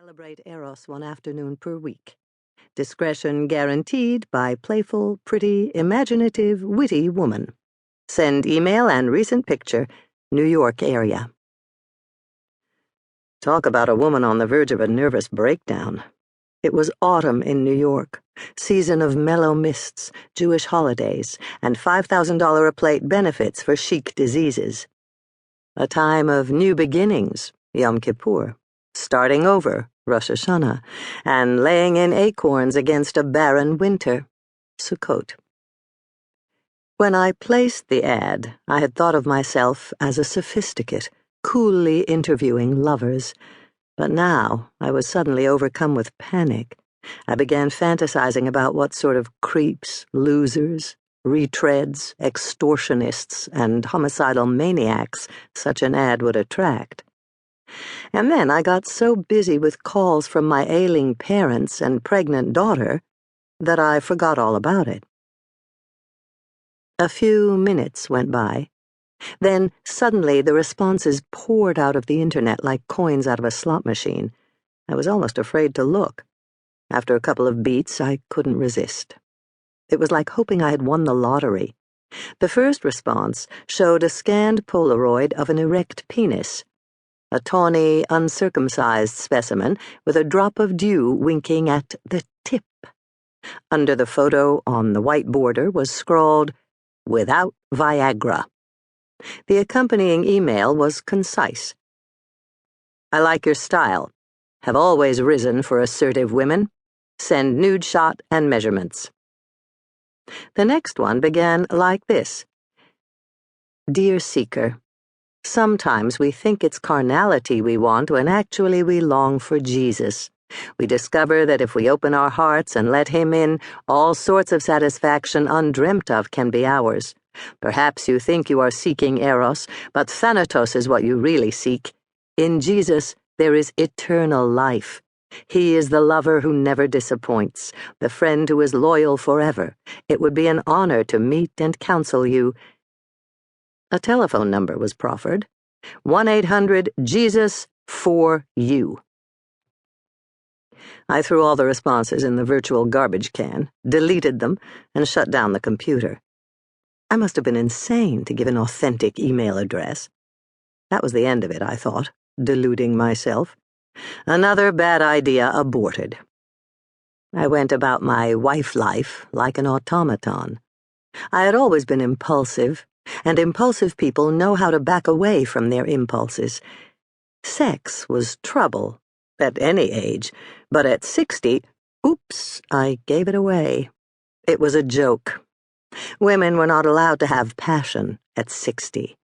Celebrate Eros one afternoon per week. Discretion guaranteed by playful, pretty, imaginative, witty woman. Send email and recent picture, New York area. Talk about a woman on the verge of a nervous breakdown. It was autumn in New York, season of mellow mists, Jewish holidays, and $5,000 a plate benefits for chic diseases. A time of new beginnings, Yom Kippur, starting over, Rosh Hashanah, and laying in acorns against a barren winter, Sukkot. When I placed the ad, I had thought of myself as a sophisticate, coolly interviewing lovers. But now I was suddenly overcome with panic. I began fantasizing about what sort of creeps, losers, retreads, extortionists, and homicidal maniacs such an ad would attract. And then I got so busy with calls from my ailing parents and pregnant daughter that I forgot all about it. A few minutes went by. Then, suddenly, the responses poured out of the internet like coins out of a slot machine. I was almost afraid to look. After a couple of beats, I couldn't resist. It was like hoping I had won the lottery. The first response showed a scanned Polaroid of an erect penis, a tawny, uncircumcised specimen with a drop of dew winking at the tip. Under the photo, on the white border, was scrawled, "Without Viagra." The accompanying email was concise. "I like your style. Have always risen for assertive women. Send nude shot and measurements." The next one began like this. "Dear Seeker, sometimes we think it's carnality we want when actually we long for Jesus. We discover that if we open our hearts and let Him in, all sorts of satisfaction undreamt of can be ours. Perhaps you think you are seeking Eros, but Thanatos is what you really seek. In Jesus, there is eternal life. He is the lover who never disappoints, the friend who is loyal forever. It would be an honor to meet and counsel you." A telephone number was proffered. 1-800-JESUS for you. I threw all the responses in the virtual garbage can, deleted them, and shut down the computer. I must have been insane to give an authentic email address. That was the end of it, I thought, deluding myself. Another bad idea aborted. I went about my wife life like an automaton. I had always been impulsive, and impulsive people know how to back away from their impulses. Sex was trouble, at any age, but at 60, oops, I gave it away. It was a joke. Women were not allowed to have passion at 60.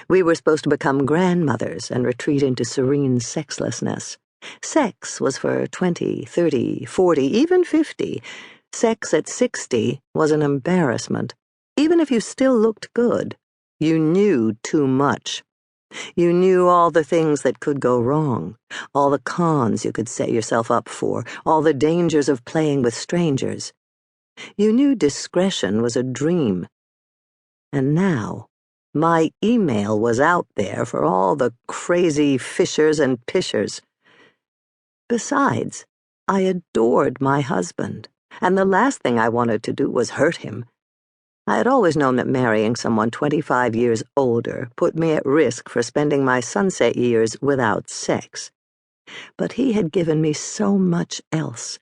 We were supposed to become grandmothers and retreat into serene sexlessness. Sex was for 20, 30, 40, even 50. Sex at 60 was an embarrassment. Even if you still looked good, you knew too much. You knew all the things that could go wrong, all the cons you could set yourself up for, all the dangers of playing with strangers. You knew discretion was a dream. And now, my email was out there for all the crazy fishers and pishers. Besides, I adored my husband, and the last thing I wanted to do was hurt him. I had always known that marrying someone 25 years older put me at risk for spending my sunset years without sex. But he had given me so much else.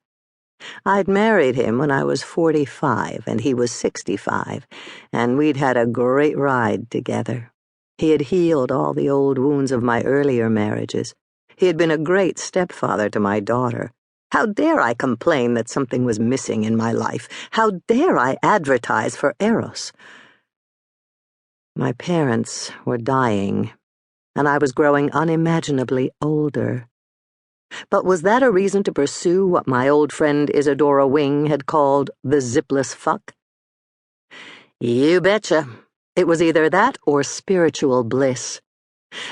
I'd married him when I was 45 and he was 65, and we'd had a great ride together. He had healed all the old wounds of my earlier marriages. He had been a great stepfather to my daughter. How dare I complain that something was missing in my life? How dare I advertise for Eros? My parents were dying, and I was growing unimaginably older. But was that a reason to pursue what my old friend Isadora Wing had called the zipless fuck? You betcha. It was either that or spiritual bliss.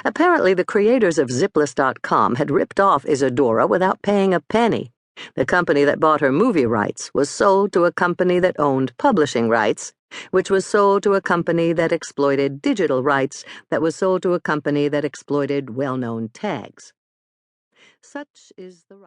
Apparently, the creators of Zipless.com had ripped off Isadora without paying a penny. The company that bought her movie rights was sold to a company that owned publishing rights, which was sold to a company that exploited digital rights, that was sold to a company that exploited well-known tags. Such is the